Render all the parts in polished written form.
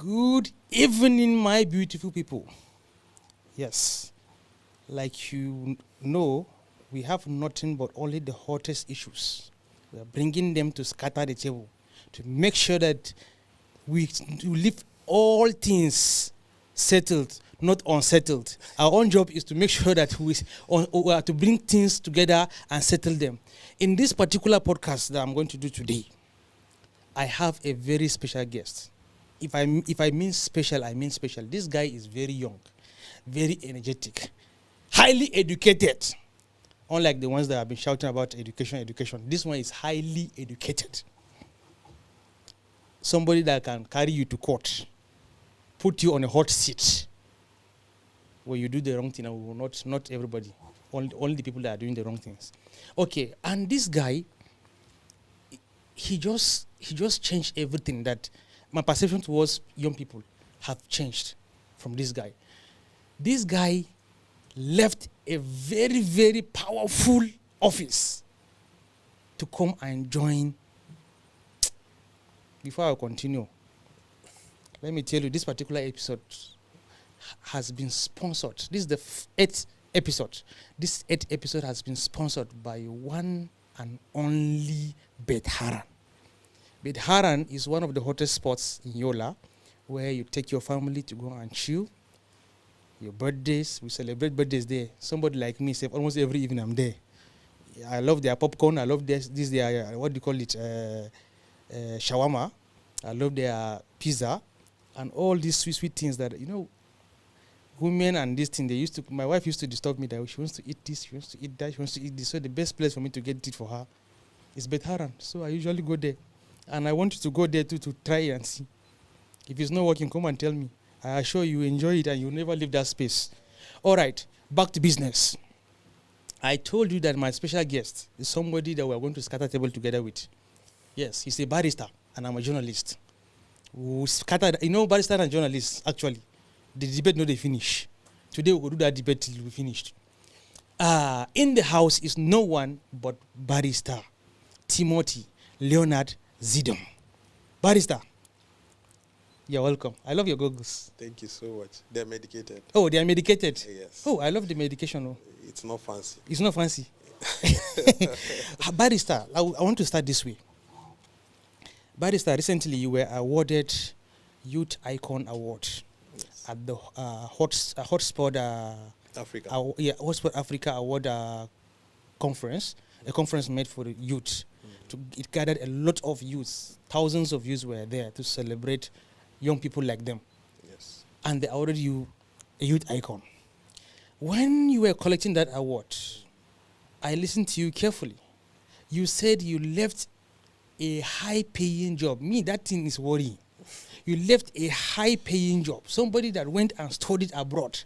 Good evening, my beautiful people. Yes, like you know, we have nothing but only the hottest issues. We are bringing them to scatter the table, to make sure that we leave all things settled, not unsettled. Our own job is to make sure that we are to bring things together and settle them. In this particular podcast that I'm going to do today, I have a very special guest. If I mean special, I mean special. This guy is very young, very energetic, highly educated. Unlike the ones that have been shouting about education, this one is highly educated. Somebody that can carry you to court, put you on a hot seat where you do the wrong thing. Not everybody, only the people that are doing the wrong things. Okay, and this guy, he just changed everything. That my perception towards young people have changed from this guy. This guy left a very, very powerful office to come and join. Before I continue, let me tell you, this particular episode has been sponsored. This is the 8th episode. This 8th episode has been sponsored by one and only Bedharan. Bedharan is one of the hottest spots in Yola, where you take your family to go and chill. Your birthdays, we celebrate birthdays there. Somebody like me, almost every evening I'm there. I love their popcorn. I love this their, what do you call it, shawarma. I love their pizza and all these sweet things that, women and this thing, my wife used to disturb me that she wants to eat this, she wants to eat that, she wants to eat this. So the best place for me to get it for her is Bedharan. So I usually go there. And I want you to go there too to try and see. If it's not working, come and tell me. I assure you enjoy it and you'll never leave that space. All right, back to business. I told you that my special guest is somebody that we're going to scatter table together with. Yes, he's a barrister and I'm a journalist. Barrister and journalists, actually, the debate no they finish. Today we'll do that debate till we finished. In the house is no one but barrister Timothy Leonard Nzadon. Barrister, you're welcome. I love your goggles. Thank you so much. They're medicated. Oh, they are medicated? Yes. Oh, I love the medication. Oh. It's not fancy. It's not fancy. Barrister, I want to start this way. Barrister, recently you were awarded Youth Icon Award at the Hotspot Africa. Hotspot Africa Award conference, a conference made for the youth. It gathered a lot of youths, thousands of youths were there to celebrate young people like them. Yes. And they awarded you a youth icon. When you were collecting that award, I listened to you carefully. You said you left a high-paying job. Me, that thing is worrying. You left a high-paying job. Somebody that went and studied abroad,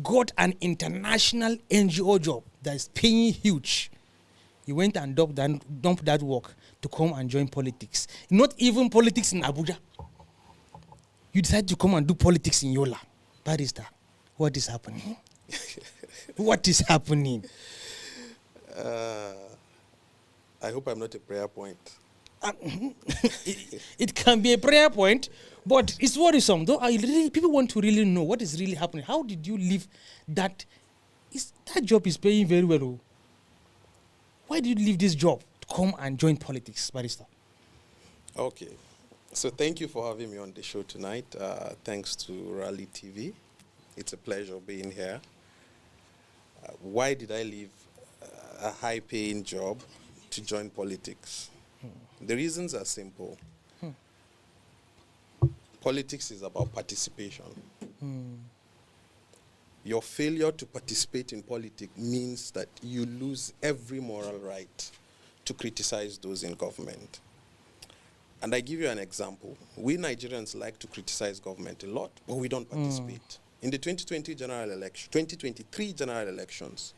got an international NGO job that is paying huge. You went and dumped that work to come and join politics. Not even politics in Abuja. You decided to come and do politics in Yola. Barrister, what is happening? What is happening? I hope I'm not a prayer point. It can be a prayer point, but it's worrisome. Though people want to really know what is really happening. How did you leave that? That job is paying very well. Oh. Why did you leave this job to come and join politics, Barrister? Okay. So thank you for having me on the show tonight. Thanks to Rally TV. It's a pleasure being here. Why did I leave a high-paying job to join politics? The reasons are simple. Politics is about participation. Your failure to participate in politics means that you lose every moral right to criticize those in government. And I give you an example. We Nigerians like to criticize government a lot, but we don't participate. In the 2023 general elections,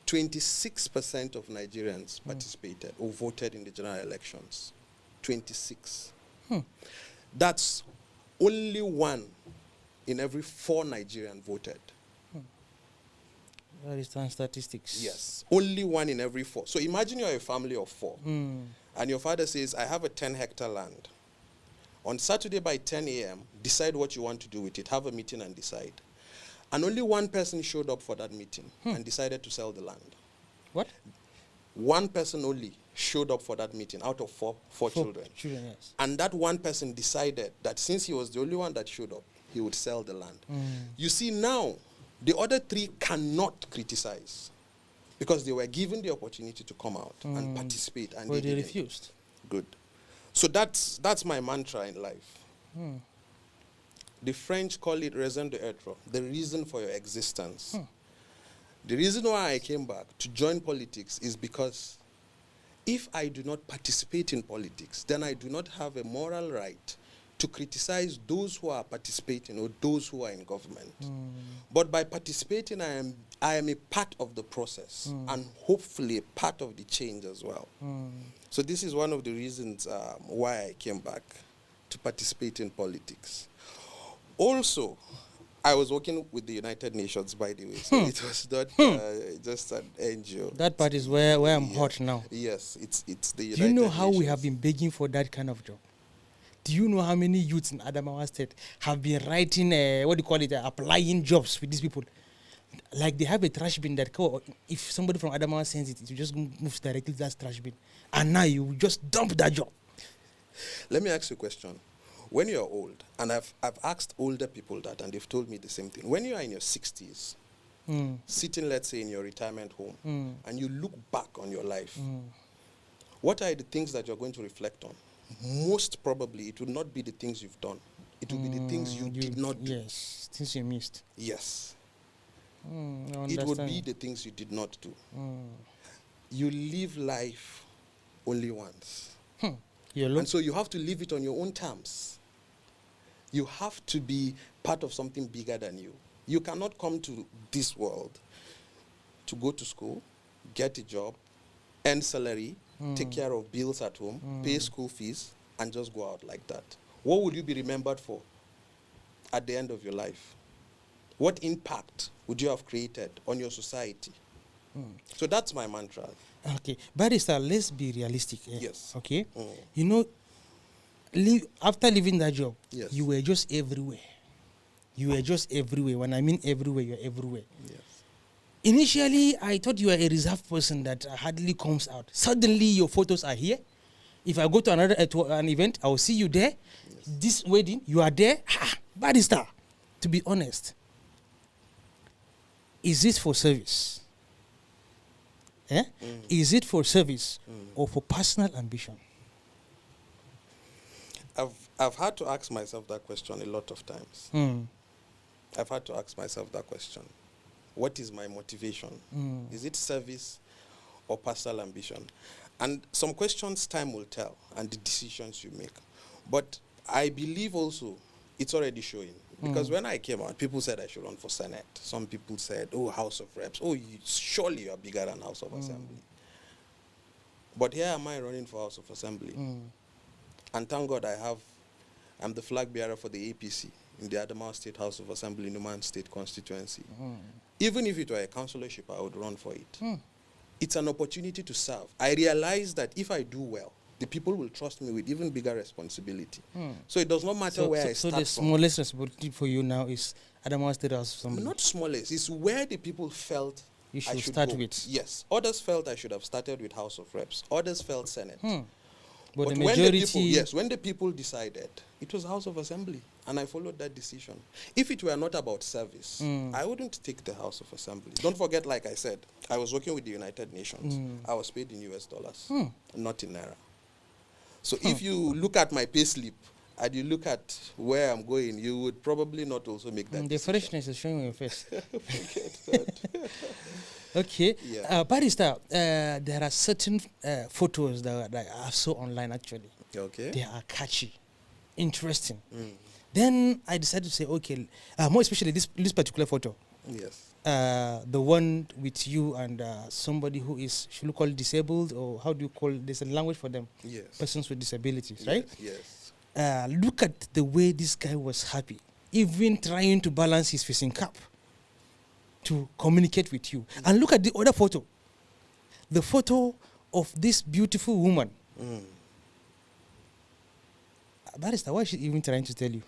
26% of Nigerians participated or voted in the general elections. 26. That's only 1 in every 4 Nigerians voted. That is statistics. Yes, only 1 in every 4. So imagine you're a family of 4, and your father says, I have a 10-hectare land. On Saturday by 10 a.m., decide what you want to do with it. Have a meeting and decide. And only one person showed up for that meeting and decided to sell the land. What? One person only showed up for that meeting out of four children. Yes. And that one person decided that since he was the only one that showed up, he would sell the land. You see, now, the other three cannot criticize because they were given the opportunity to come out and participate. And But they refused. Good. So that's my mantra in life. The French call it raison d'être, the reason for your existence. The reason why I came back to join politics is because if I do not participate in politics, then I do not have a moral right to criticize those who are participating or those who are in government. But by participating, I am a part of the process and hopefully a part of the change as well. So this is one of the reasons why I came back to participate in politics. Also, I was working with the United Nations, by the way, so it was not just an NGO. That part is where I'm hot now. Yes, it's the United Nations. Do you know how we have been begging for that kind of job? Do you know how many youths in Adamawa State have been writing, applying jobs with these people? Like they have a trash bin that if somebody from Adamawa sends it, it just moves directly to that trash bin. And now you just dump that job. Let me ask you a question. When you're old, and I've asked older people that, and they've told me the same thing. When you are in your 60s, sitting, let's say, in your retirement home, and you look back on your life, what are the things that you're going to reflect on? Most probably, it will not be the things you've done. It will be the things you did not do. Yes, things you missed. Yes. It would be the things you did not do. You live life only once. And so you have to live it on your own terms. You have to be part of something bigger than you. You cannot come to this world to go to school, get a job, earn salary, take care of bills at home, pay school fees, and just go out like that. What would you be remembered for at the end of your life? What impact would you have created on your society? So that's my mantra. Okay. Barrister, let's be realistic. Yes. Okay? You know, after leaving that job, you were just everywhere. You were just everywhere. When I mean everywhere, you're everywhere. Yes. Initially, I thought you were a reserved person that hardly comes out. Suddenly, your photos are here. If I go to an event, I will see you there. Yes. This wedding, you are there. Barrister, to be honest, is it for service? Is it for service or for personal ambition? I've had to ask myself that question a lot of times. I've had to ask myself that question. What is my motivation? Is it service or personal ambition? And some questions time will tell and the decisions you make. But I believe also it's already showing. Because when I came out, people said I should run for Senate. Some people said, House of Reps. Surely you are bigger than House of Assembly. But here am I running for House of Assembly. And thank God I'm the flag bearer for the APC in the Adamawa State House of Assembly, Numan State constituency. Even if it were a councillorship, I would run for it. It's an opportunity to serve. I realize that if I do well, the people will trust me with even bigger responsibility. So it does not matter where I start from. So the smallest responsibility for you now is Adamawa State House of Assembly? Not smallest. It's where the people felt you should I should start go. with. Yes. Others felt I should have started with House of Reps. Others felt Senate. But the majority... when the people decided, it was House of Assembly. And I followed that decision. If it were not about service, I wouldn't take the House of Assembly. Don't forget, like I said, I was working with the United Nations. I was paid in US dollars, not in Naira. So if you look at my pay slip and you look at where I'm going, you would probably not also make that The decision. freshness is showing on your face. Forget that. Okay. Yeah. Barrister, there are certain photos that I saw online, actually. Okay. They are catchy, interesting. Then I decided to say, okay, more especially this particular photo. Yes. The one with you and somebody who is, should we call it disabled, or how do you call it? There's a language for them. Yes. Persons with disabilities, right? Yes. Look at the way this guy was happy, even trying to balance his facing cap to communicate with you. And look at the other photo. The photo of this beautiful woman. Barrister, why is she even trying to tell you?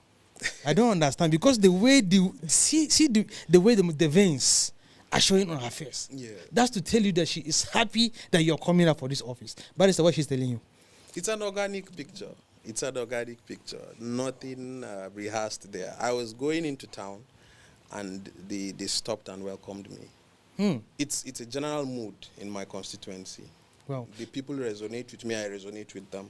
I don't understand, because the way the way the veins are showing on her face. Yeah. That's to tell you that she is happy that you're coming up for this office. Barrister, what she's telling you? It's an organic picture. It's an organic picture. Nothing rehearsed there. I was going into town, and they stopped and welcomed me. It's a general mood in my constituency. Well, The people resonate with me, I resonate with them.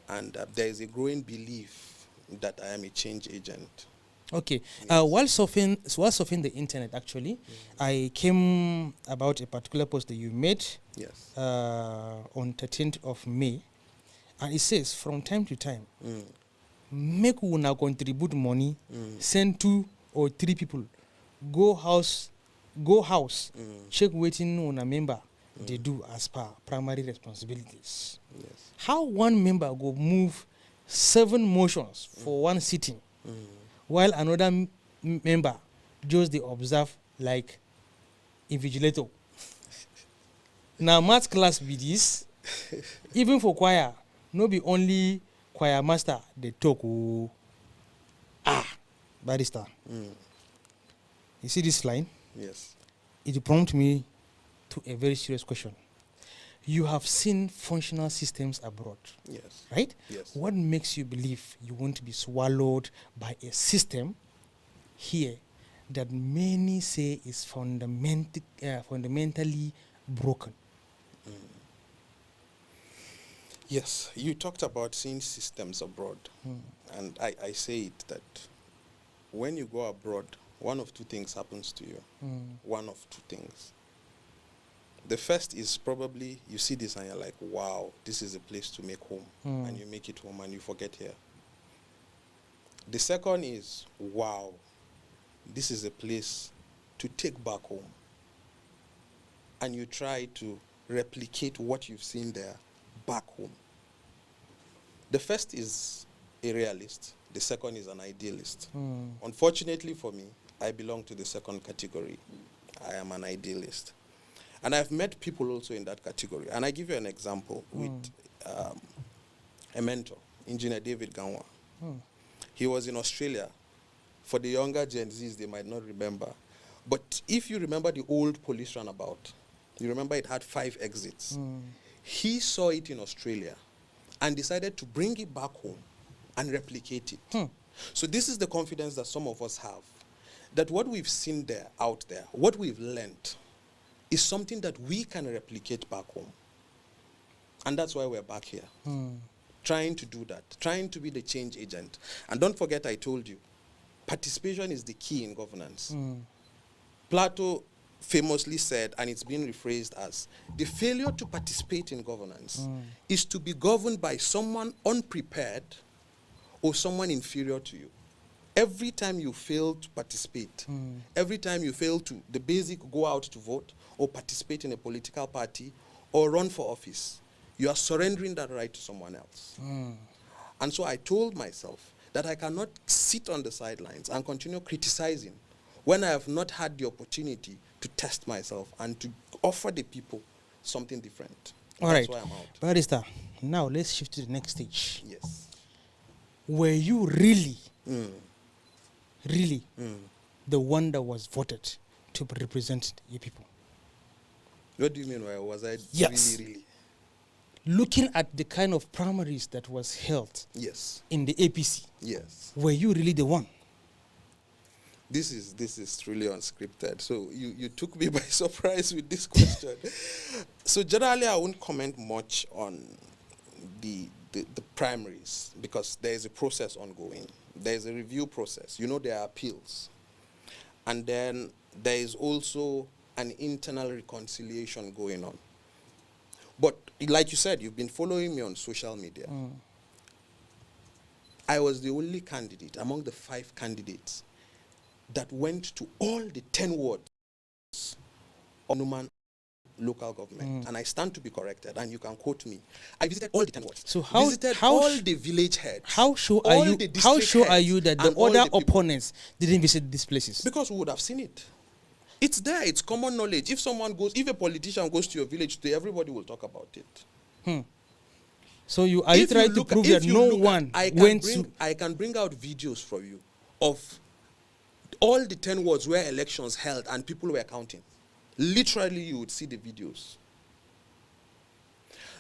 And there is a growing belief that I am a change agent. okay. While surfing the internet, actually, I came about a particular post that you made Yes. on 13th of May. And it says, from time to time, make una contribute money, send 2 or 3 people, go house, check waiting una member, they do as per primary responsibilities. Yes. How one member go move 7 motions for one sitting, while another member just they observe like invigilator. Now math class be this, even for choir, no be only choir master they talk. Oh. Barrister. You see this line? Yes. It prompts me to a very serious question. You have seen functional systems abroad, Yes. right? Yes. What makes you believe you won't be swallowed by a system here that many say is fundamentally broken? Yes, you talked about seeing systems abroad. And I say it that when you go abroad, one of 2 things happens to you. One of 2 things. The first is probably you see this and you're like, wow, this is a place to make home. And you make it home and you forget here. The second is, wow, this is a place to take back home. And you try to replicate what you've seen there back home. The first is a realist. The second is an idealist. Unfortunately for me, I belong to the second category. I am an idealist. And I've met people also in that category. And I give you an example with a mentor, Engineer David Ganwa. He was in Australia. For the younger Gen Zs, they might not remember. But if you remember the old police runabout, you remember it had 5 exits. He saw it in Australia and decided to bring it back home and replicate it. So this is the confidence that some of us have, that what we've seen there, out there, what we've learned, is something that we can replicate back home. And that's why we're back here, trying to do that, trying to be the change agent. And don't forget, I told you, participation is the key in governance. Plato famously said, and it's been rephrased as, the failure to participate in governance is to be governed by someone unprepared or someone inferior to you. Every time you fail to participate, every time you fail to, the basic go out to vote or participate in a political party or run for office, you are surrendering that right to someone else. And so I told myself that I cannot sit on the sidelines and continue criticizing when I have not had the opportunity to test myself and to offer the people something different. All That's right, why I'm out. Barrister, now let's shift to the next stage. Yes. Were you really the one that was voted to represent your people? What do you mean? Why was I Yes. really? Looking at the kind of primaries that was held Yes. in the APC, Yes. were you really the one? This is truly unscripted. So you took me by surprise with this question. So generally, I won't comment much on the primaries because there is a process ongoing. There is a review process. You know, there are appeals. And then there is also an internal reconciliation going on. But like you said, you've been following me on social media. I was the only candidate among the 5 candidates that went to all the 10 wards of Numan local government. And I stand to be corrected, and you can quote me. I visited all the 10 wards. So how visited all the village heads. How sure all are you? the district How sure are heads, you that the and all other people. opponents didn't visit these places? Because we would have seen it. It's there. It's common knowledge. If a politician goes to your village today, everybody will talk about it. So you are you If you trying to look at- prove if that you no look at- one went to... I can bring out videos for you of all the 10 wards where elections held and people were counting. Literally, you would see the videos.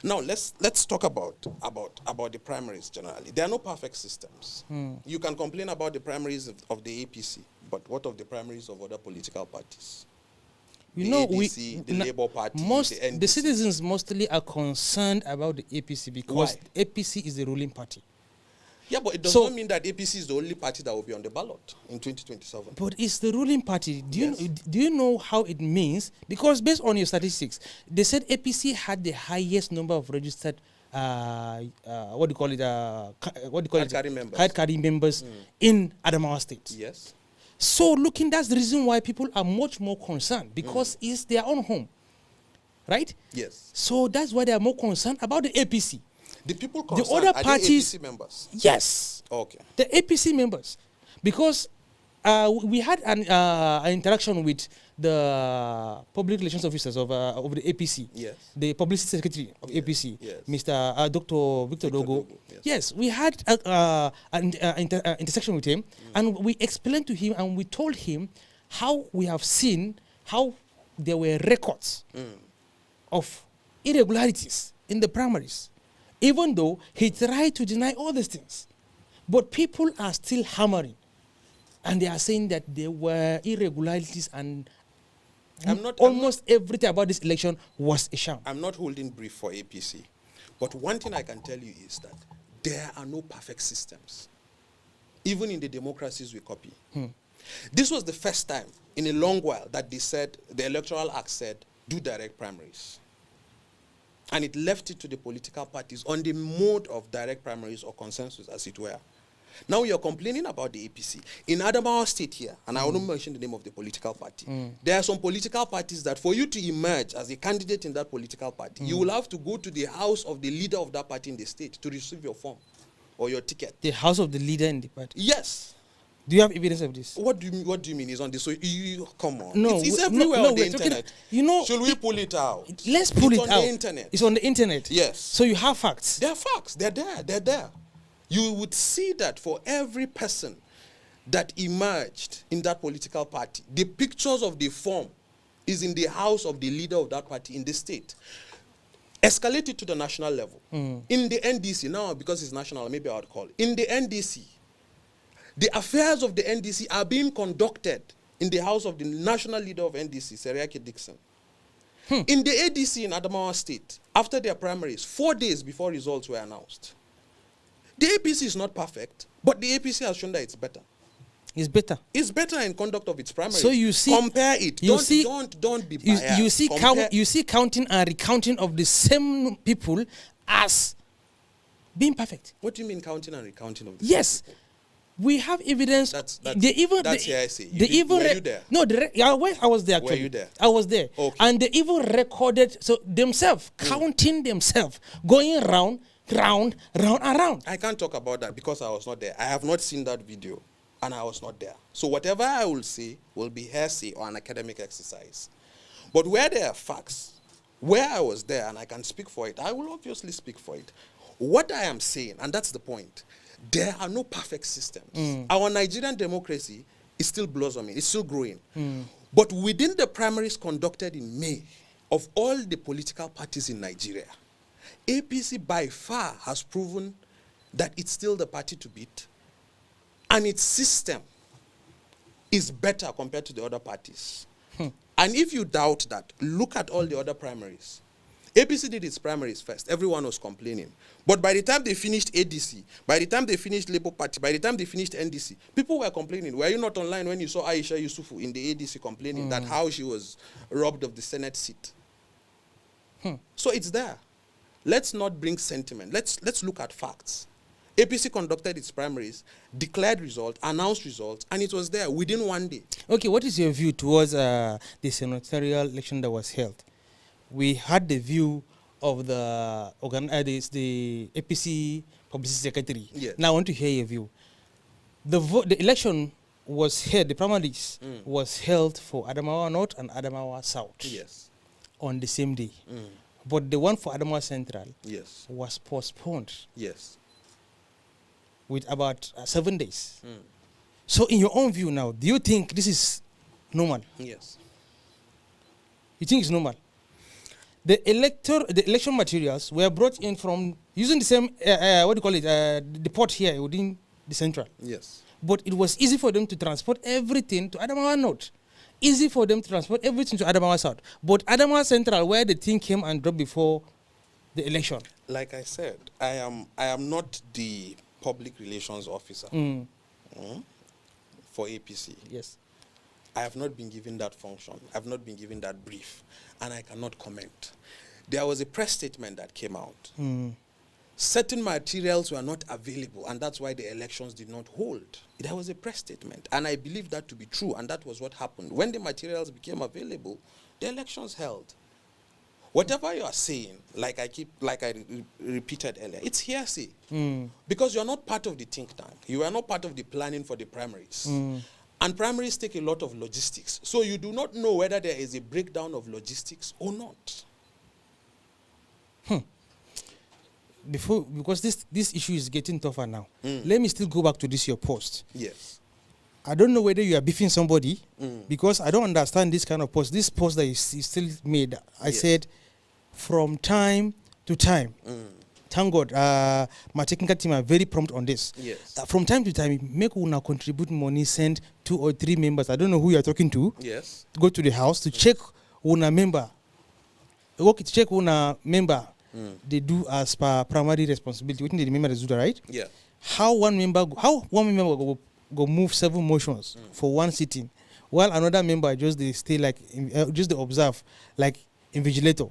Now let's talk about the primaries generally. There are no perfect systems. You can complain about the primaries of the APC, but what of the primaries of other political parties? You the know, ADC, the Labour Party, the NDC. the citizens mostly are concerned about the APC because Why? APC is the ruling party. Yeah, but it does So- not mean that APC is the only party that will be on the ballot in 2027. But it's the ruling party. Yes. Do you know how it means? Because based on your statistics, they said APC had the highest number of registered what do you call it? Card-carrying members. Card-carrying members in Adamawa State. Yes. So looking, that's the reason why people are much more concerned, because it's their own home, right? Yes. So that's why they are more concerned about the APC. The people The concerned, other are parties- they APC members? Yes, Okay. the APC members, because we had an interaction with the public relations officers of the APC, Yes. the publicity secretary of Yes, APC, yes. Mr. Dr. Victor Dogo. Dogo, yes. Yes, we had an intersection with him, and we explained to him and we told him how we have seen how there were records of irregularities in the primaries, even though he tried to deny all these things. But people are still hammering, and they are saying that there were irregularities, and almost everything about this election was a sham. I'm not holding brief for APC, but one thing I can tell you is that there are no perfect systems, even in the democracies we copy. This was the first time in a long while that they said, the Electoral Act said, do direct primaries. And it left it to the political parties on the mode of direct primaries or consensus, as it were. Now you're complaining about the APC. In Adamawa State here, and I won't mention the name of the political party, there are some political parties that for you to emerge as a candidate in that political party, you will have to go to the house of the leader of that party in the state to receive your form or your ticket. The house of the leader in the party. Yes. Do you have evidence of this? What do you mean? It's on the come on. No, it's we- everywhere no, on the we're talking- internet. you know, should we pull it out? Let's pull It's it on out. the internet. It's on the internet. Yes. So you have facts. They're facts. They're there. They're there. You would see that for every person that emerged in that political party, the pictures of the form is in the house of the leader of that party in the state. Escalate it to the national level. In the NDC, now because it's national, maybe I would call it. In the NDC, the affairs of the NDC are being conducted in the house of the national leader of NDC, Seriake Dixon. In the ADC in Adamawa State, after their primaries, 4 days before results were announced. The APC is not perfect, but the APC has shown that it's better. It's better. It's better in conduct of its primaries. So you see, compare it. Don't be biased. You see counting and recounting of the same people as being perfect. What do you mean counting and recounting of the Yes. people? We have evidence. That's hearsay. Were you there? No, I was there actually. Were you there? I was there. Okay. And they even recorded, so themselves, counting themselves, going round, and round. I can't talk about that because I was not there. I have not seen that video, and I was not there. So whatever I will say will be hearsay or an academic exercise. But where there are facts, where I was there and I can speak for it, I will obviously speak for it. What I am saying, and that's the point, there are no perfect systems. Our Nigerian democracy is still blossoming, it's still growing. But within the primaries conducted in May, of all the political parties in Nigeria, APC by far has proven that it's still the party to beat, and its system is better compared to the other parties. And if you doubt that, look at all the other primaries. APC did its primaries first. Everyone was complaining. But by the time they finished ADC, by the time they finished Labour Party, by the time they finished NDC, people were complaining. Were you not online when you saw Aisha Yusufu in the ADC complaining that how she was robbed of the Senate seat? So it's there. Let's not bring sentiment. Let's look at facts. APC conducted its primaries, declared results, announced results, and it was there within 1 day. Okay, what is your view towards the senatorial election that was held? We had the view of the APC publicity secretary. Yes. Now I want to hear your view. The election was held, the primaries was held for Adamawa North and Adamawa South Yes. on the same day. but the one for Adamawa Central Yes. was postponed Yes. with about 7 days. So in your own view now, do you think this is normal? Yes. You think it's normal? The election materials were brought in from using the same, what do you call it, the port here within the central. Yes. But it was easy for them to transport everything to Adamawa North. Easy for them to transport everything to Adamawa South. But Adamawa Central, where the thing came and dropped before the election. Like I said, I am not the public relations officer for APC. Yes. I have not been given that function. I have not been given that brief, and I cannot comment. There was a press statement that came out. Certain materials were not available, and that's why the elections did not hold. There was a press statement, and I believe that to be true, and that was what happened. When the materials became available, the elections held. Whatever you are saying, like I repeated earlier, it's hearsay. Because you're not part of the think tank. You are not part of the planning for the primaries. And primaries take a lot of logistics. So you do not know whether there is a breakdown of logistics or not. Because this issue is getting tougher now. Let me still go back to this, your post. Yes. I don't know whether you are beefing somebody, because I don't understand this kind of post. This post that is still made, I said, from time to time. Thank God, my technical team are very prompt on this. Yes. From time to time, make una contribute money, send 2 or 3 members. I don't know who you are talking to. Yes. Go to the house to check una member. Okay, to check una member. They do as per primary responsibility. Waiting the member do that, right? Yeah. How one member go move 7 motions for one sitting, while another member just they stay like just they observe like invigilator.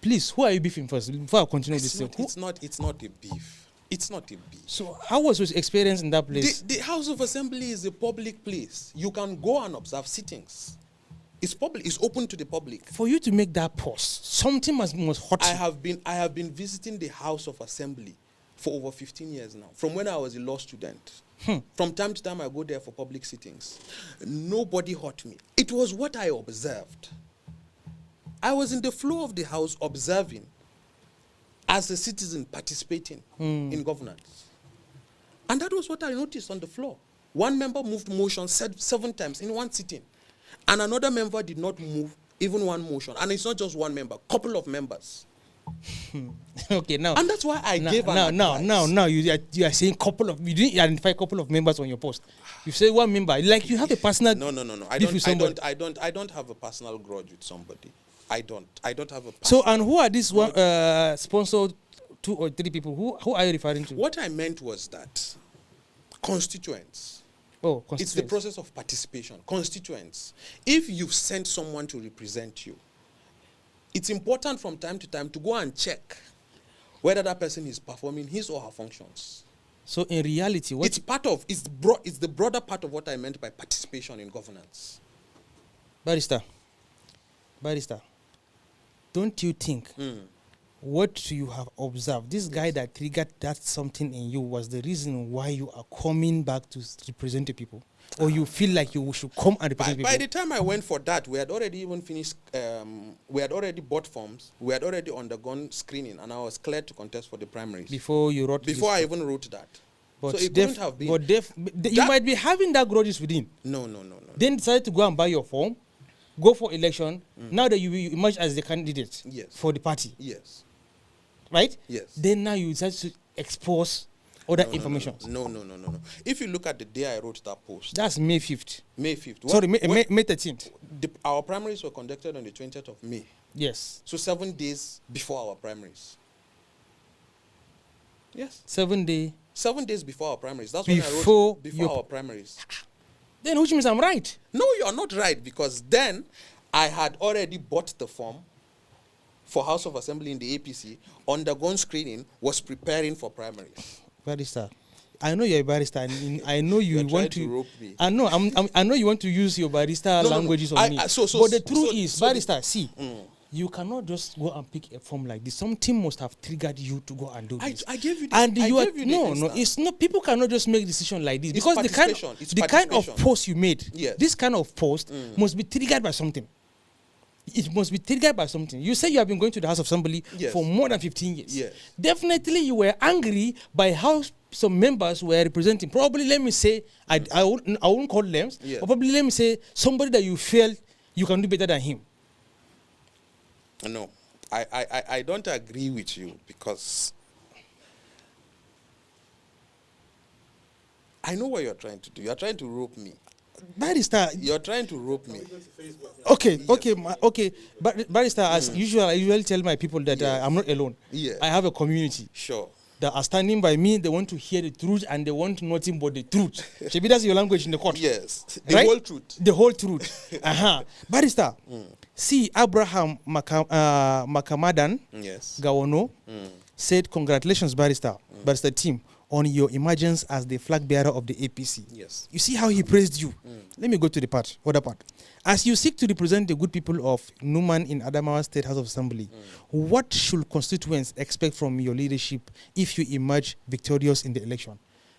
Please, who are you beefing first before I continue this? It's not a beef. It's not a beef. So how was your experience in that place? The House of Assembly is a public place. You can go and observe sittings. It's public. It's open to the public. For you to make that post, something must hurt you. I have been visiting the House of Assembly for over 15 years now, from when I was a law student. From time to time, I go there for public sittings. Nobody hurt me. It was what I observed. I was in the flow of the House observing as a citizen participating in governance. And that was what I noticed on the floor. One member moved motion 7 times in one sitting. And another member did not move even one motion. And it's not just one member, couple of members. Okay, now. And that's why I gave an advice. Now, you are saying you didn't identify a couple of members on your post. You say one member, like you have a personal. No. I don't have a personal grudge with somebody. I don't have a. So, and who are these sponsored 2 or 3 people? Who are you referring to? What I meant was that constituents. Oh, constituents. It's the process of participation. Constituents. If you've sent someone to represent you, it's important from time to time to go and check whether that person is performing his or her functions. So in reality, it's the broader part of what I meant by participation in governance. Barrister, don't you think what you have observed, this guy that triggered that something in you was the reason why you are coming back to represent the people? Or you feel like you should come and represent people? By the time I went for that, we had already even finished, we had already bought forms, we had already undergone screening, and I was cleared to contest for the primaries. Before you wrote Before I even wrote that. But so it couldn't have been. But you might be having that grudges within. No. Then decided to go and buy your form, go for election, now that you emerge as the candidate for the party. Yes. Right? Yes. Then now you decide to expose other information. No. If you look at the day I wrote that post. That's May 5th. May 5th. Sorry, May 13th. Our primaries were conducted on the 20th of May. Yes. So 7 days before our primaries. Yes. 7 days. 7 days before our primaries. That's when I wrote before our primaries. Then which means I'm right. No, you're not right, because then I had already bought the form for House of Assembly in the APC, undergone screening, was preparing for primaries. Barrister, I know you're a barrister, and I know you want to rope me. I know you want to use your barrister languages on me. But the truth is, barrister, you cannot just go and pick a form like this. Something must have triggered you to go and do this. I gave you the And it's not. People cannot just make decision like this, because the kind of post you made, this kind of post must be triggered by something. it must be triggered by something. You say you have been going to the House of Assembly Yes. for more than 15 years. Yes. Definitely you were angry by how some members were representing. Probably, let me say, I won't call names, Yes. but probably let me say somebody that you felt you can do better than him. No, I don't agree with you, because I know what you're trying to do. You're trying to rope me. Barrister, You're trying to rope me. okay, Barrister, as usual, I usually tell my people that Yes. I'm not alone. Yeah. I have a community Sure. that are standing by me. They want to hear the truth, and they want nothing but the truth. Maybe that's your language in the court. Yes. The Right? whole truth. The whole truth. Barrister, see, Abraham Makamadan Yes. Gawono said, congratulations, Barrister team, on your emergence as the flag bearer of the APC. Yes. You see how he praised you. Let me go to the other part. As you seek to represent the good people of Numan in Adamawa State House of Assembly, what should constituents expect from your leadership if you emerge victorious in the election?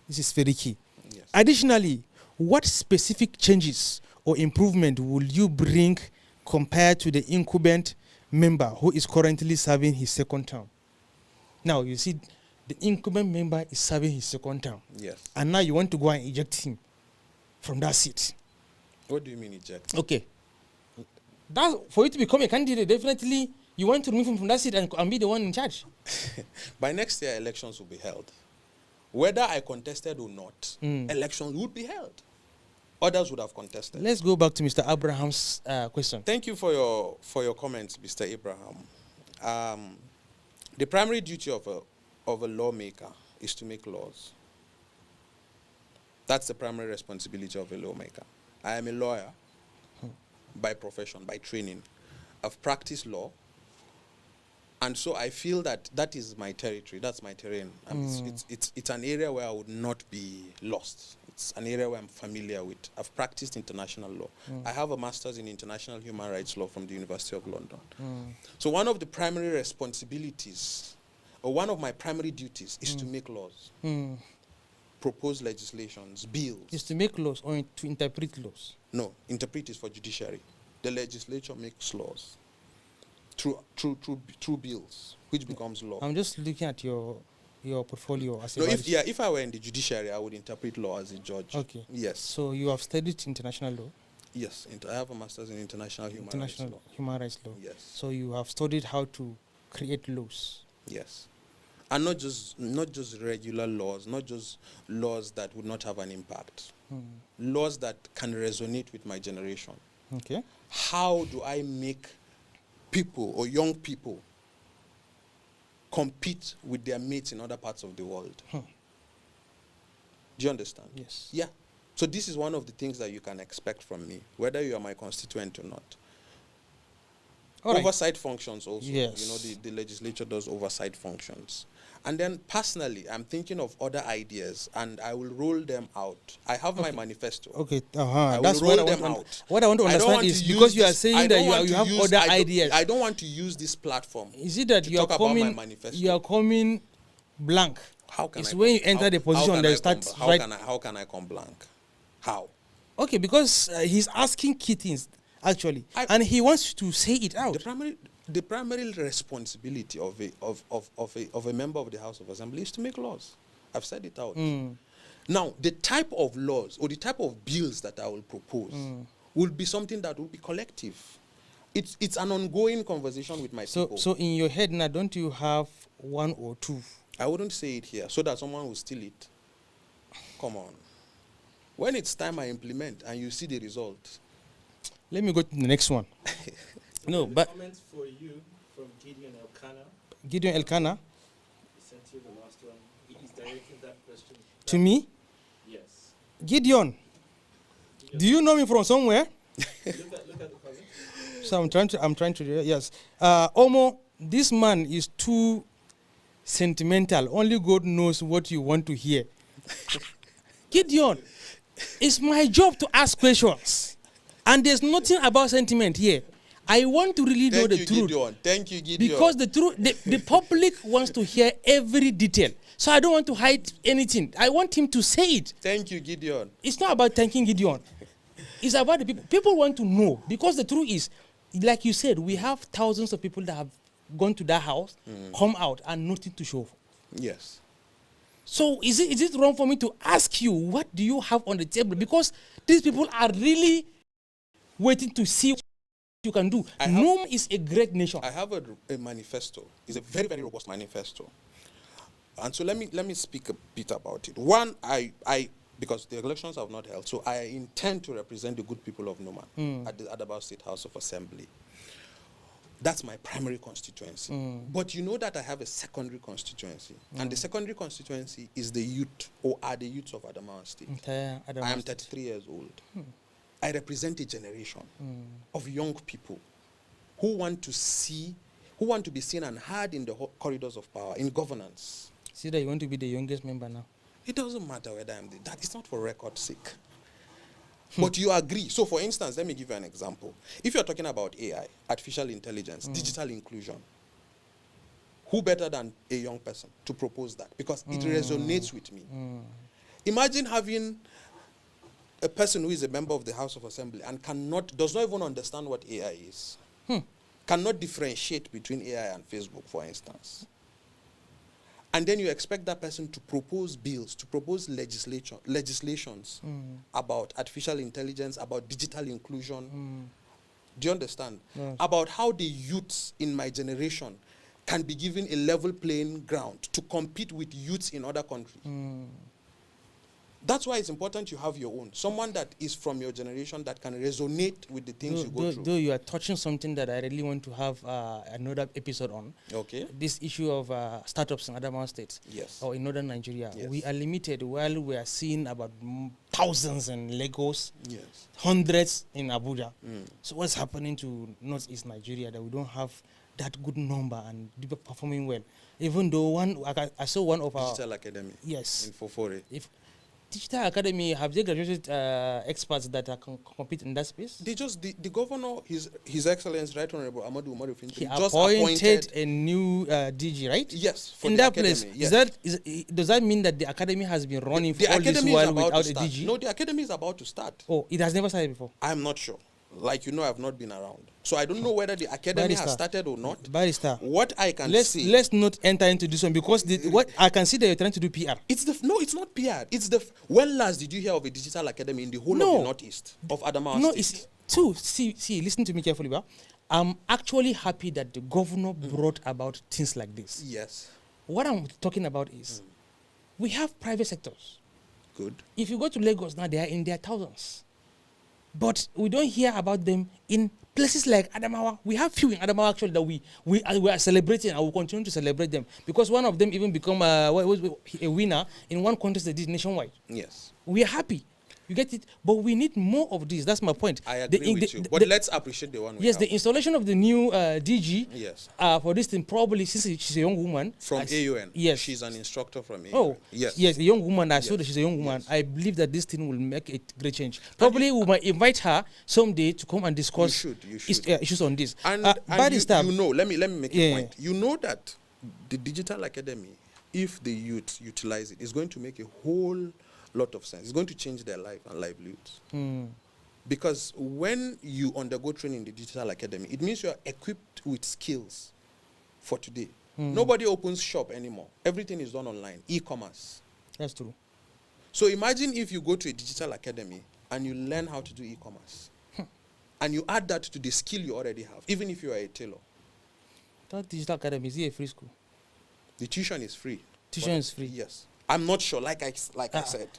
This is very key. Yes. Additionally, what specific changes or improvement will you bring compared to the incumbent member who is currently serving his second term? Now, you see, the incumbent member is serving his second term. Yes. And now you want to go and eject him from that seat. What do you mean eject? Okay. That, for you to become a candidate, definitely you want to remove him from that seat and be the one in charge. By next year, elections will be held. Whether I contested or not, elections would be held. Others would have contested. Let's go back to Mr. Abraham's question. Thank you for your comments, Mr. Abraham. The primary duty of a lawmaker is to make laws. That's the primary responsibility of a lawmaker. I am a lawyer by profession, by training. I've practiced law, and so I feel that that is my territory. That's my terrain. And it's an area where I would not be lost. It's an area where I'm familiar with. I've practiced international law. I have a master's in international human rights law from the University of London. So one of the primary responsibilities, or one of my primary duties, is to make laws, propose legislations, bills. Is to make laws or to interpret laws? No, interpret is for judiciary. The legislature makes laws through bills, which becomes law. I'm just looking at your portfolio as a No, barrister. if I were in the judiciary, I would interpret law as a judge. Okay. Yes. So you have studied international law? Yes. I have a master's in international human rights law. Human rights law. Yes. So you have studied how to create laws. Yes. And not just regular laws, not just laws that would not have an impact. Laws that can resonate with my generation. Okay. How do I make people or young people compete with their mates in other parts of the world? Do you understand? Yes. Yeah. So this is one of the things that you can expect from me, whether you are my constituent or not. All right. Oversight functions also. Yes. You know, the legislature does oversight functions. And then personally, I'm thinking of other ideas, and I will roll them out. I have my manifesto. Okay. I will That's roll what I them want. out. What I want to I don't understand want is to use because you are this- saying I that don't want you to have use- other I don't- ideas. I don't want to use this platform. Is it that to you are talk about my coming? manifesto. You are coming blank. How can It's I when you come- enter how- the position how that can you I start come- right. How can I come blank? How? Okay, because he's asking key things actually, and he wants to say it out. The primary responsibility of a member of the House of Assembly is to make laws. I've said it out. Now, the type of laws or the type of bills that I will propose will be something that will be collective. It's an ongoing conversation with my people. So in your head now, don't you have one or two? I wouldn't say it here so that someone will steal it. Come on. When it's time I implement and you see the result. Let me go to the next one. No, but Comments for you from Gideon Elkanah. Gideon Elkanah, He sent you the last one. He's directing that question. to me, Yes. Gideon, do you know me from somewhere? Look at the comment. So I'm trying to yes. Omo, this man is too sentimental. Only God knows what you want to hear. Gideon, it's my job to ask questions. And there's nothing about sentiment here. I want to really know the truth. Gideon. Thank you, Gideon. Because the truth, the public wants to hear every detail. So I don't want to hide anything. I want him to say it. Thank you, Gideon. It's not about thanking Gideon. It's about the people. People want to know, because the truth is, like you said, we have thousands of people that have gone to that house, come out, and nothing to show. Yes. So is it wrong for me to ask you, what do you have on the table? Because these people are really waiting to see what you can do. Nome is a great nation. I have a manifesto. It's a very, very robust manifesto. And so let me speak a bit about it. One, I because the elections have not held, so I intend to represent the good people of Noma at the Adamawa State House of Assembly. That's my primary constituency. But you know that I have a secondary constituency. And the secondary constituency is the youth, or are the youths of Adamawa State. I am 33 years old. I represent a generation of young people who want to be seen and heard in the corridors of power, in governance. See that you want to be the youngest member now. It doesn't matter whether I'm that. It's not for record's sake. But you agree. So, for instance, let me give you an example. If you're talking about AI, artificial intelligence, digital inclusion, who better than a young person to propose that? Because it resonates with me. Imagine having a person who is a member of the House of Assembly and does not even understand what AI is. Cannot differentiate between AI and Facebook, for instance. And then you expect that person to propose bills, to propose legislations about artificial intelligence, about digital inclusion. Do you understand? Yes. About how the youths in my generation can be given a level playing ground to compete with youths in other countries. That's why it's important you have your own. Someone that is from your generation that can resonate with the things you go through. Though you are touching something that I really want to have another episode on. Okay. This issue of startups in Adamawa State. Yes. Or in northern Nigeria. Yes. We are limited while we are seeing about thousands in Lagos. Yes. Hundreds in Abuja. So what's happening to northeast Nigeria that we don't have that good number and people performing well? Even though I saw one of our... Digital Academy. Yes. In Fofore. Digital Academy, have they graduated experts that can compete in that space? They just, the governor, His Excellency, Right Honorable Amadu Umaru Finti, He just appointed a new DG, right? Yes. In that place, yes. Does that mean that the academy has been running for all this while without a DG? No, the academy is about to start. Oh, it has never started before? I'm not sure. Like, you know, I've not been around. So I don't know whether the academy has started or not. Barrister. What I can see... Let's not enter into this one because what I can see that you're trying to do PR. No, it's not PR. When last did you hear of a digital academy in the whole of the northeast of Adamawa State? See, listen to me carefully, bro. I'm actually happy that the governor brought about things like this. Yes. What I'm talking about is we have private sectors. Good. If you go to Lagos now, they are in their thousands. But we don't hear about them in places like Adamawa. We have few in Adamawa actually that we are celebrating and will continue to celebrate them because one of them even become a winner in one contest they did nationwide. Yes. We are happy. You get it? But we need more of this. That's my point. I agree with you. But let's appreciate the one we have. The installation of the new DG yes. For this thing, probably since she's a young woman. From AUN. Yes. She's an instructor from AUN. Oh, yes. Yes, a young woman. I saw that she's a young woman. Yes. I believe that this thing will make a great change. Probably we might invite her someday to come and discuss issues on this. And you know, let me make a point. You know that the Digital Academy, if the youth utilize it, is going to make a whole lot of sense. It's going to change their life and livelihoods. Because when you undergo training in the Digital Academy, it means you are equipped with skills for today. Nobody opens shop anymore. Everything is done online, e-commerce. That's true. So imagine if you go to a Digital Academy and you learn how to do e-commerce. And you add that to the skill you already have, even if you are a tailor. That Digital Academy, is it a free school? The tuition is free. Tuition is free? Yes. I'm not sure, like I said.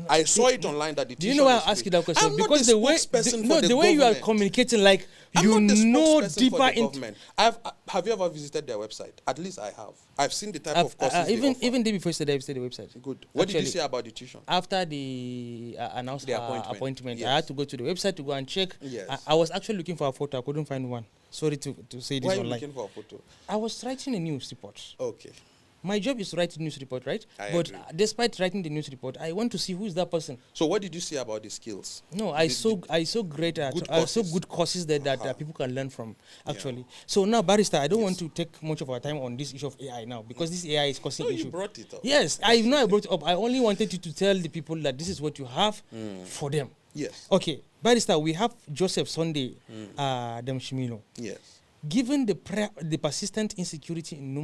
I saw it online that the tuition is free. Do you know why I ask you that question? I'm because the way you are communicating, like you know deeper into... Have you ever visited their website? At least I have. I've seen the type of courses even day before yesterday, I visited the website. Good. What did you say about the tuition? After the announced appointment, yes. I had to go to the website to go and check. Yes. I was actually looking for a photo. I couldn't find one. Sorry to say this online. Why are you looking for a photo? I was writing a news report. Okay. My job is to write a news report, right? I but agree. Despite writing the news report, I want to see who is that person. So what did you say about the skills? No, I saw good courses that people can learn from, actually. Yeah. So now, Barrister, I don't want to take much of our time on this issue of AI now, because this AI is causing issue. You brought it up. Yes, I know I brought it up. I only wanted you to tell the people that this is what you have for them. Yes. Okay, Barrister, we have Joseph Sunday Demshimino. Yes. Given the persistent insecurity in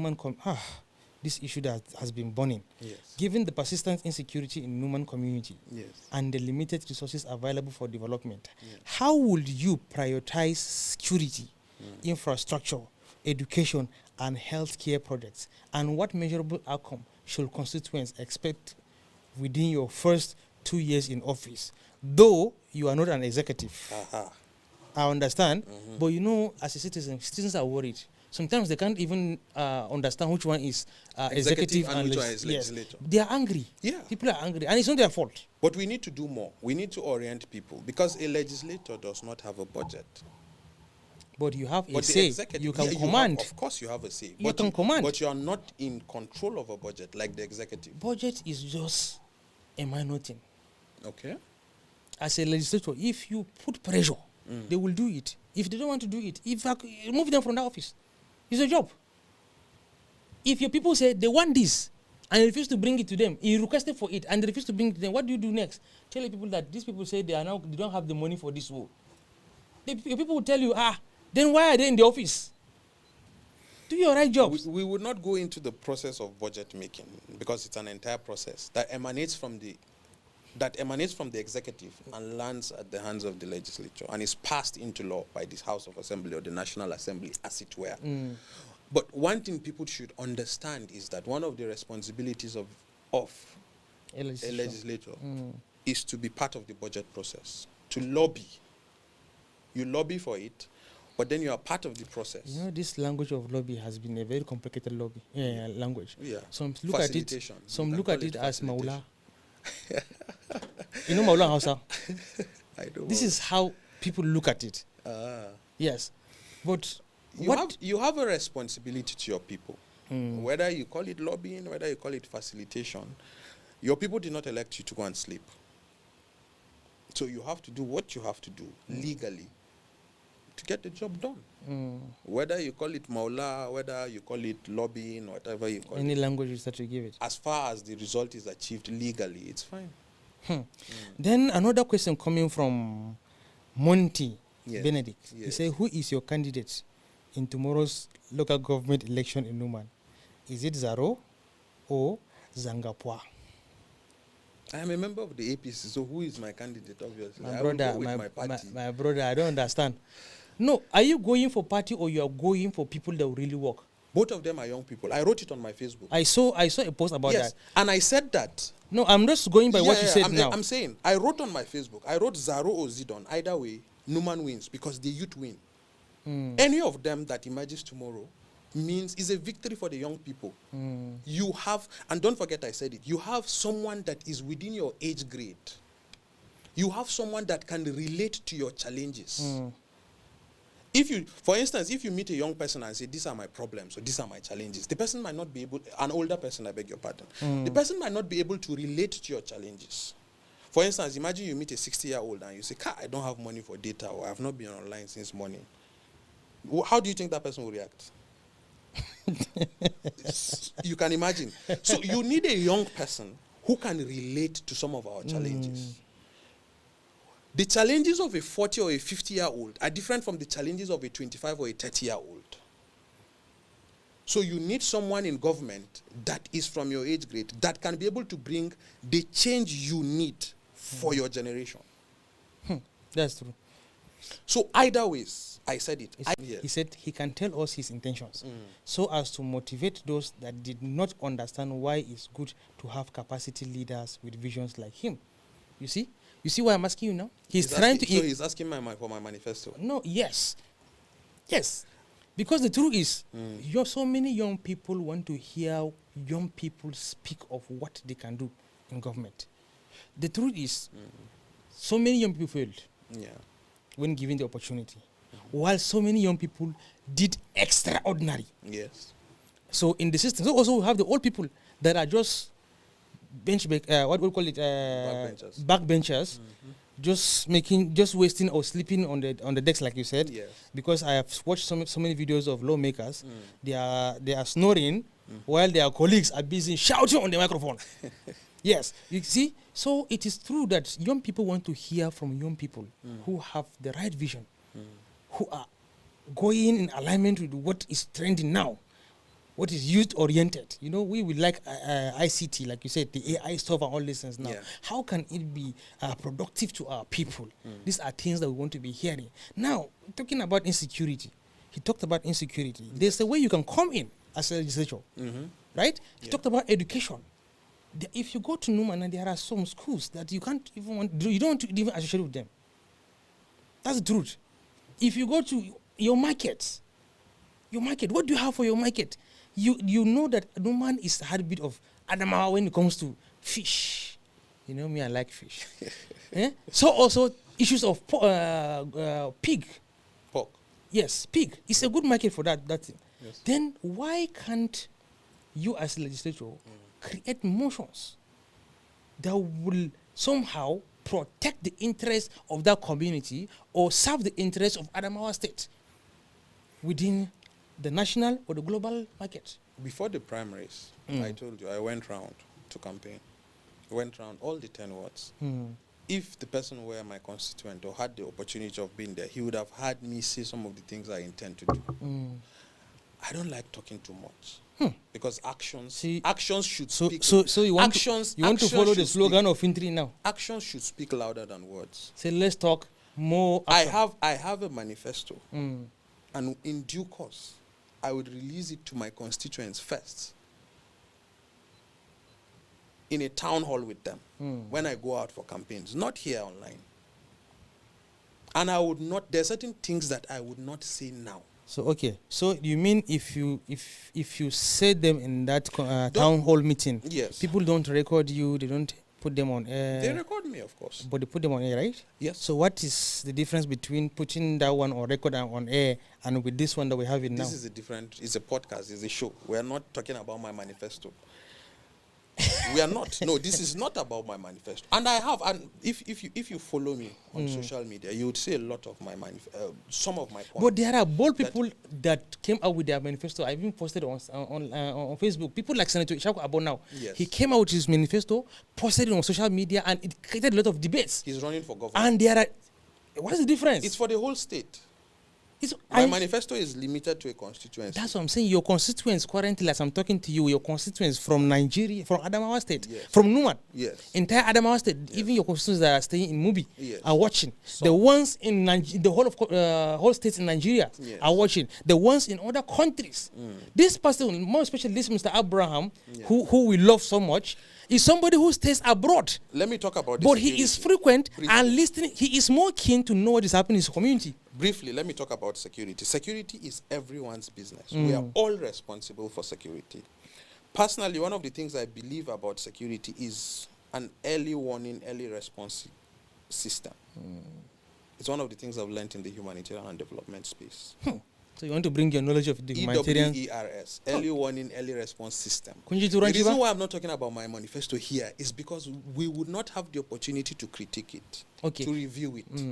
this issue that has been burning. Yes. Given the persistent insecurity in Numan community Yes. and the limited resources available for development, Yes. how would you prioritize security, infrastructure, education, and healthcare projects? And what measurable outcome should constituents expect within your first 2 years in office? Though you are not an executive, I understand, but you know, as a citizen, citizens are worried. Sometimes they can't even understand which one is executive and which one is yes. legislature. They are angry. Yeah. People are angry, and it's not their fault. But we need to do more. We need to orient people because a legislator does not have a budget. But you have But a the say. executive, You can yeah, command. of course, you have a say. You can command. But you are not in control of a budget like the executive. Budget is just a minor thing. Okay. As a legislator, if you put pressure, they will do it. If they don't want to do it, remove them from the office. It's a job. If your people say they want this and you refuse to bring it to them, you requested for it and they refuse to bring it to them, what do you do next? Tell the people that these people say they don't have the money for this war. Your people will tell you, then why are they in the office? Do your right jobs. We would not go into the process of budget making because it's an entire process that emanates from the executive and lands at the hands of the legislature and is passed into law by this House of Assembly or the National Assembly, as it were. But one thing people should understand is that one of the responsibilities of a legislator is to be part of the budget process, to lobby. You lobby for it, but then you are part of the process. You know, this language of lobby has been a very complicated language. Yeah. Some look at it. Facilitation. Some You look can at call it it as Maula. facilitation. You know Maula Hausa? I don't This know. is how people look at it. Yes. But you have a responsibility to your people. Whether you call it lobbying, whether you call it facilitation, your people did not elect you to go and sleep. So you have to do what you have to do legally to get the job done. Whether you call it Maula, whether you call it lobbying, whatever you call any it. languages that you give it. As far as the result is achieved legally, it's fine. Then another question coming from Monty Yes. Benedict. He Yes. said, who is your candidate in tomorrow's local government election in Numan? Is it Zaro or Zangapwa? I am a member of the APC, so who is my candidate, obviously? My I will brother, go with my party. my brother, I don't understand. No, are you going for party or you are going for people that will really work? Both of them are young people. I wrote it on my Facebook. I saw a post about Yes, that. and I said that. No, I'm just going by what you said now. I'm saying, I wrote on my Facebook, I wrote Zaro or Zidon. Either way, Numan wins because the youth win. Any of them that emerges tomorrow is a victory for the young people. You have, and don't forget I said it, you have someone that is within your age grade. You have someone that can relate to your challenges. If you, for instance, if you meet a young person and say, these are my problems or these are my challenges, the person might not be able, an older person, I beg your pardon, the person might not be able to relate to your challenges. For instance, imagine you meet a 60-year-old and you say, I don't have money for data or I have not been online since morning. How do you think that person will react? You can imagine. So you need a young person who can relate to some of our challenges. The challenges of a 40 or a 50-year-old are different from the challenges of a 25 or a 30-year-old. So you need someone in government that is from your age grade that can be able to bring the change you need for your generation. That's true. So either ways, I said it. He said he can tell us his intentions so as to motivate those that did not understand why it's good to have capacity leaders with visions like him. You see? You see why I'm asking you now? He's trying asking, to... So he's asking for my manifesto. No, yes. Yes. Because the truth is, so many young people want to hear young people speak of what they can do in government. The truth is, so many young people failed when given the opportunity, while so many young people did extraordinary. Yes. So in the system, so also we have the old people that are just what we call it, backbenchers, just wasting or sleeping on the decks, like you said. Yes. Because I have watched so many videos of lawmakers. They are snoring while their colleagues are busy shouting on the microphone. Yes, you see, so it is true that young people want to hear from young people who have the right vision, who are going in alignment with what is trending now, what is youth oriented. You know, we would like ICT, like you said, the AI stuff and all these things now. Yeah. How can it be productive to our people? These are things that we want to be hearing. Now, talking about insecurity, he talked about insecurity. There's a way you can come in as a legislature, right? He talked about education. If you go to Numan, there are some schools that you can't even you don't want to even associate with them. That's the truth. If you go to your market, what do you have for your market? You know that Numan is a heartbeat of Adamawa when it comes to fish. You know me, I like fish. So also issues of pig. Pork. Yes, pig. It's a good market for that thing. Yes. Then why can't you as a legislature create motions that will somehow protect the interests of that community or serve the interests of Adamawa State within the national or the global market? Before the primaries, I told you, I went round to campaign. Went round all the 10 wards. If the person were my constituent or had the opportunity of being there, he would have had me say some of the things I intend to do. I don't like talking too much. Because actions should speak. So you want to follow the slogan of Fintri now? Actions should speak louder than words. Say let's talk more. Action. I have a manifesto, and in due course, I would release it to my constituents first. In a town hall with them, when I go out for campaigns, not here online. And I would not. There are certain things that I would not say now. So okay, so you mean if you say them in that town hall meeting, yes, people don't record you, they don't put them on air. They record me, of course, but they put them on air, right? Yes. So what is the difference between putting that one or record on air and with this one that we have now? This is a different. It's a podcast. It's a show. We are not talking about my manifesto. We are not. No, this is not about my manifesto. And I have. And if you follow me on social media, you would see a lot of my some of my points. But there are bold people that came out with their manifesto. I even posted on Facebook. People like Senator Ishaku Abo now. Yes. He came out with his manifesto, posted it on social media, and it created a lot of debates. He's running for government. And there are. What's the difference? It's for the whole state. My manifesto is limited to a constituency. That's what I'm saying. Your constituents currently, as I'm talking to you, your constituents from Nigeria, from Adamawa State, yes, from Numan, yes, entire Adamawa State, yes, even your constituents that are staying in Mubi, yes, are watching. The ones in the whole of whole states in Nigeria, yes, are watching. The ones in other countries. This person, more especially this Mr. Abraham, yes, who we love so much, is somebody who stays abroad. Let me talk about this. But he is frequent and listening. He is more keen to know what is happening in his community. Briefly, let me talk about security. Security is everyone's business. We are all responsible for security. Personally, one of the things I believe about security is an early warning, early response system. It's one of the things I've learned in the humanitarian and development space. So you want to bring your knowledge of the humanitarian... EWERS, early warning, early response system. The reason why I'm not talking about my manifesto here is because we would not have the opportunity to critique it, to review it.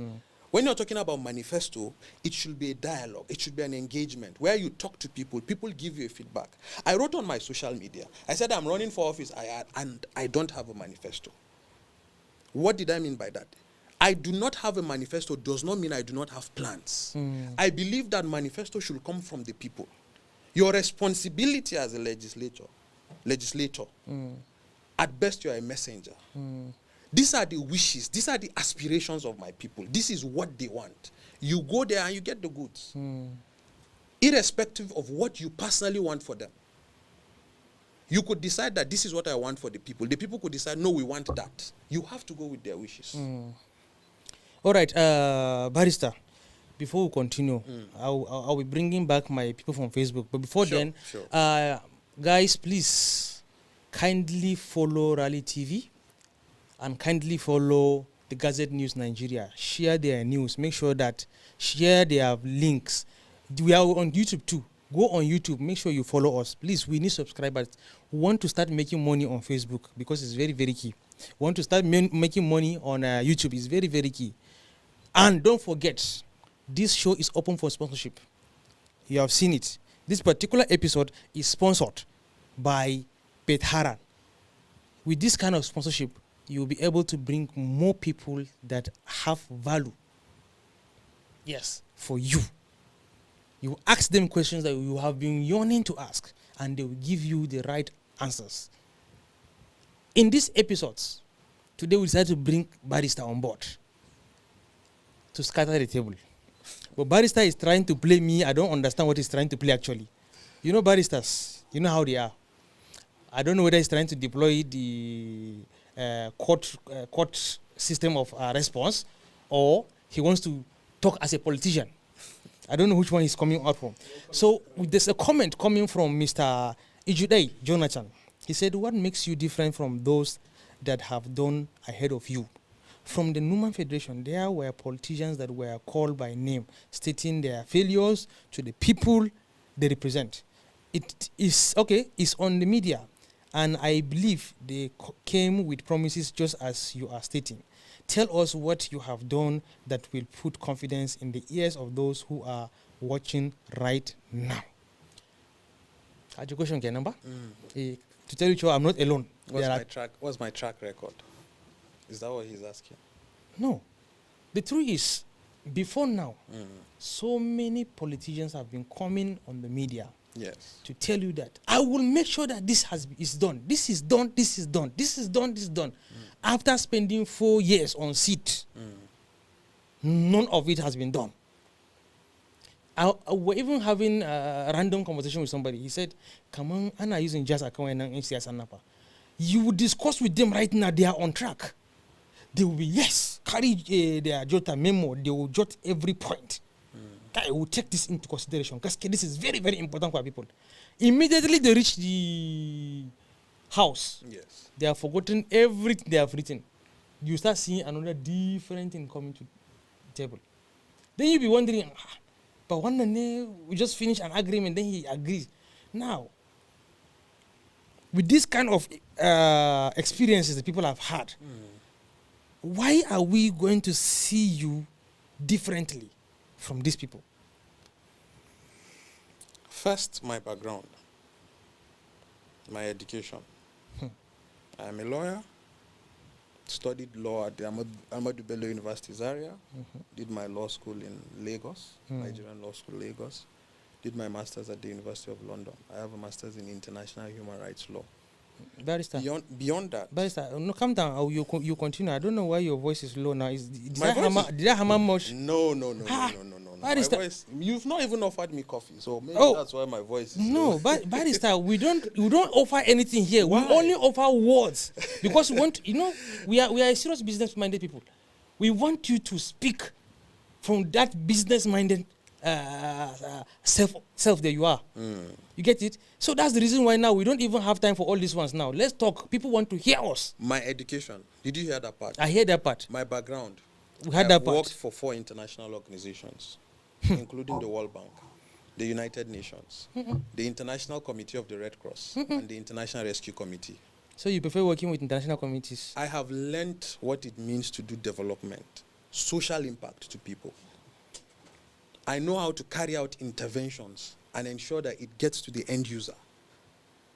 When you're talking about manifesto, it should be a dialogue. It should be an engagement where you talk to people. People give you a feedback. I wrote on my social media. I said I'm running for office and I don't have a manifesto. What did I mean by that? I do not have a manifesto does not mean I do not have plans. I believe that manifesto should come from the people. Your responsibility as a legislator, at best you are a messenger. These are the wishes, these are the aspirations of my people. This is what they want. You go there and you get the goods. Irrespective of what you personally want for them. You could decide that this is what I want for the people. The people could decide, no, we want that. You have to go with their wishes. All right, Barrister, before we continue, I'll be bringing back my people from Facebook. But before then, guys, please kindly follow Rally TV and kindly follow the Gazette News Nigeria. Share their news. Make sure that share their links. We are on YouTube too. Go on YouTube. Make sure you follow us. Please, we need subscribers. We want to start making money on Facebook because it's very, very key. We want to start making money on YouTube. It's very, very key. And don't forget, this show is open for sponsorship. You have seen it. This particular episode is sponsored by Petharan. with this kind of sponsorship, you'll be able to bring more people that have value. Yes, for you. You ask them questions that you have been yearning to ask, and they will give you the right answers. In these episodes, today we decided to bring Barrister on board to scatter the table. But Barrister is trying to play me. I don't understand what he's trying to play actually. You know barristers, you know how they are. I don't know whether he's trying to deploy the court system of response, or he wants to talk as a politician. I don't know which one he's coming out from. So there's a comment coming from Mr. Ijudei Jonathan. He said, what makes you different from those that have done ahead of you? From the Numan Federation, there were politicians that were called by name, stating their failures to the people they represent. It is, okay, it's on the media. And I believe they came with promises just as you are stating. Tell us what you have done that will put confidence in the ears of those who are watching right now. Education can number? To tell you true, I'm not alone. What's my track record? Is that what he's asking? No. The truth is, before now, so many politicians have been coming on the media to tell you that I will make sure that this is done. This is done. This is done. This is done. This is done. After spending 4 years on seat, none of it has been done. We're even having a random conversation with somebody. He said, come on, Anna using just account and NCS Anapa. You would discuss with them right now, they are on track. They will be, yes, carry their jota memo. They will jot every point. I will take this into consideration because this is very, very important for people. Immediately they reach the house. Yes. They have forgotten everything they have written. You start seeing another different thing coming to the table. Then you'll be wondering, but one day we just finished an agreement, then he agrees. Now, with this kind of experiences that people have had, why are we going to see you differently from these people? First, my background, my education. I am a lawyer, studied law at the Ahmadu Bello University Zaria, did my law school in Lagos, Nigerian Law School, Lagos, did my master's at the University of London. I have a master's in international human rights law. Barrister. Beyond that. Barrister, no, calm down. Oh, you continue. I don't know why your voice is low now. Did My voice I hammer much? No. Barrister. My voice, you've not even offered me coffee, so maybe that's why my voice is no, low. Barrister, we don't offer anything here. Why? We only offer words because we want, we are a serious business-minded people. We want you to speak from that business-minded self that you are. You get it? So that's the reason why now we don't even have time for all these ones now. Let's talk. People want to hear us. My education. Did you hear that part? I hear that part. My background. We had that part. I worked for 4 international organizations, including the World Bank, the United Nations, the International Committee of the Red Cross, and the International Rescue Committee. So you prefer working with international committees? I have learned what it means to do development, social impact to people. I know how to carry out interventions and ensure that it gets to the end user.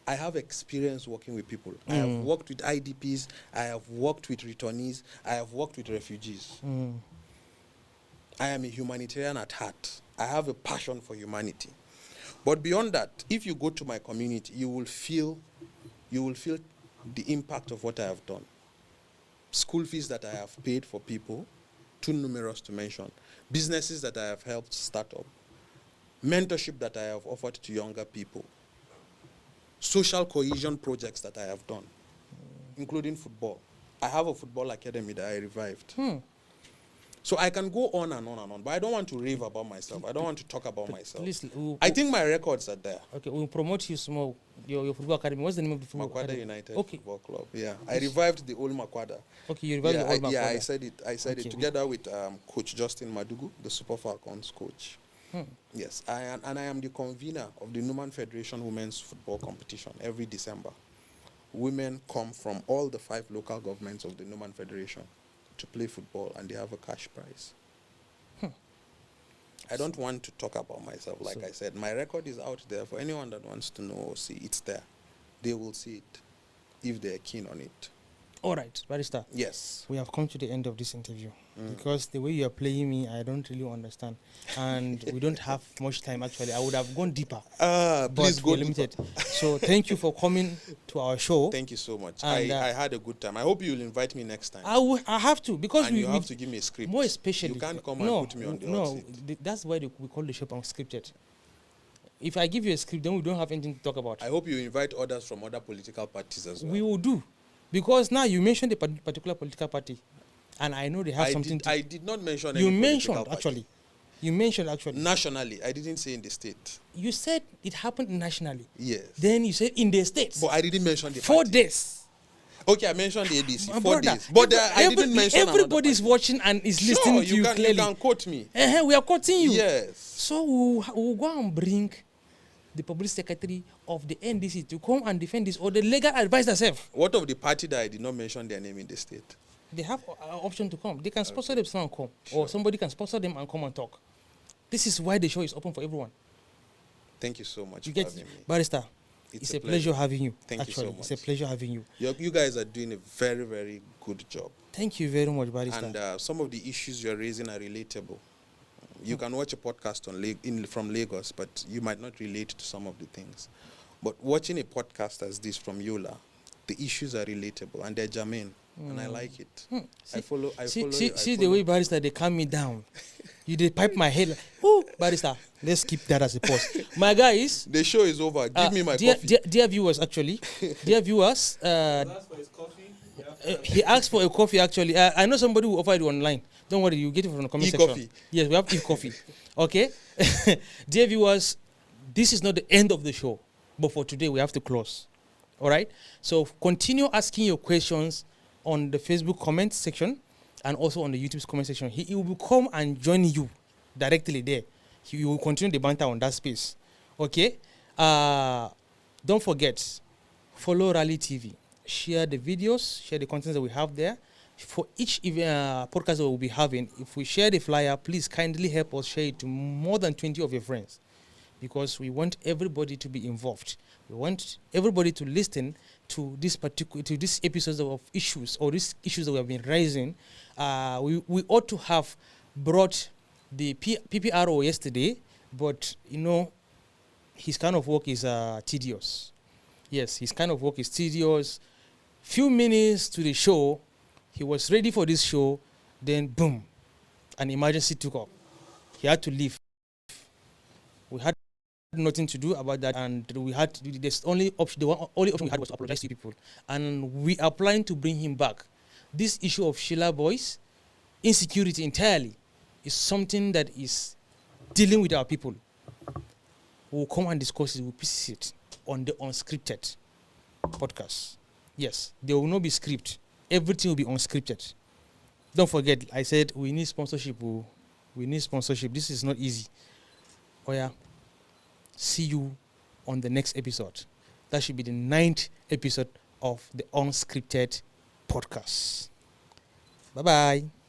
I have experience working with people. I have worked with IDPs. I have worked with returnees. I have worked with refugees. I am a humanitarian at heart. I have a passion for humanity. But beyond that, if you go to my community, you will feel the impact of what I have done. School fees that I have paid for people, too numerous to mention. Businesses that I have helped start up. Mentorship that I have offered to younger people. Social cohesion projects that I have done, including football. I have a football academy that I revived. So I can go on and on and on, but I don't want to rave about myself. I don't want to talk about myself. I think my records are there. Okay, we'll promote you small, your football academy. What's the name of the football academy? Makwada United Football Club. Yeah, I revived the old Makwada. Okay, you revived the old Makwada. Yeah, I said it together with Coach Justin Madugu, the Super Falcons coach. Yes, I am the convener of the Numan Federation Women's Football Competition every December. Women come from all the 5 local governments of the Numan Federation to play football, and they have a cash prize. I don't want to talk about myself. Like I said, my record is out there for anyone that wants to know or see. It's there. They will see it. if they're keen on it. All right, Barrister. Yes. We have come to the end of this interview because the way you are playing me, I don't really understand. And we don't have much time, actually. I would have gone deeper. Please but go we're limited. So thank you for coming to our show. Thank you so much. And, I had a good time. I hope you'll invite me next time. I have to, because and you have to give me a script. More especially. You can't come and put me on the hot seat. That's why we call the show unscripted. If I give you a script, then we don't have anything to talk about. I hope you invite others from other political parties as well. We will do. Because now you mentioned a particular political party, and I know they have something I did not mention you any mentioned, political actually. party. You mentioned, actually. Nationally. I didn't say in the state. You said it happened nationally. Yes. Then you said in the states. But I didn't mention the 4 party. days. Okay, I mentioned the ADC. My 4 brother, days. But I didn't mention everybody's watching and is listening to you clearly. You can quote me. We are quoting you. Yes. So we'll go and bring the public secretary of the NDC to come and defend this, or the legal advisor herself. What of the party that I did not mention their name in the state? They have an option to come. They can sponsor themselves and come. Or somebody can sponsor them and come and talk. This is why the show is open for everyone. Thank you so much You for get having me. Barrister, it's a pleasure having you. Thank you so much. It's a pleasure having you. You guys are doing a very, very good job. Thank you very much, Barrister. And some of the issues you're raising are relatable. You can watch a podcast from Lagos, but you might not relate to some of the things. But watching a podcast as this from Yola, the issues are relatable and they're germane, and I like it. I follow. See the way, Barrister, they calm me down. You they pipe my head. Like, oh, Barrister, let's keep that as a pause. My guys, the show is over. Give me my coffee. Dear viewers, actually, dear viewers, he asked for a coffee. Actually, I know somebody who offered you online. Don't worry, you get it from the comment section. Yes, we have e-coffee. Okay, dear viewers, this is not the end of the show, but for today we have to close. All right. So continue asking your questions on the Facebook comment section and also on the YouTube comment section. He will come and join you directly there. He will continue the banter on that space. Okay. Don't forget, follow Rally TV. Share the videos, share the content that we have there. For each podcast that we'll be having, if we share the flyer, please kindly help us share it to more than 20 of your friends, because we want everybody to be involved. We want everybody to listen to this episodes of issues, or these issues that we have been raising. We ought to have brought the PPRO yesterday, but his kind of work is tedious. Yes, his kind of work is tedious. Few minutes to the show, he was ready for this show, then boom, an emergency took up. He had to leave. We had nothing to do about that, and we had the only option we had was to apologize to people, and we are planning to bring him back. This issue of Sheila Boys, insecurity entirely, is something that is dealing with our people. We'll come and discuss it. We'll piece it on the unscripted podcast. Yes, there will not be script. Everything will be unscripted. Don't forget, I said we need sponsorship. We need sponsorship. This is not easy. Oh yeah. See you on the next episode. That should be the 9th episode of the Unscripted podcast. Bye-bye.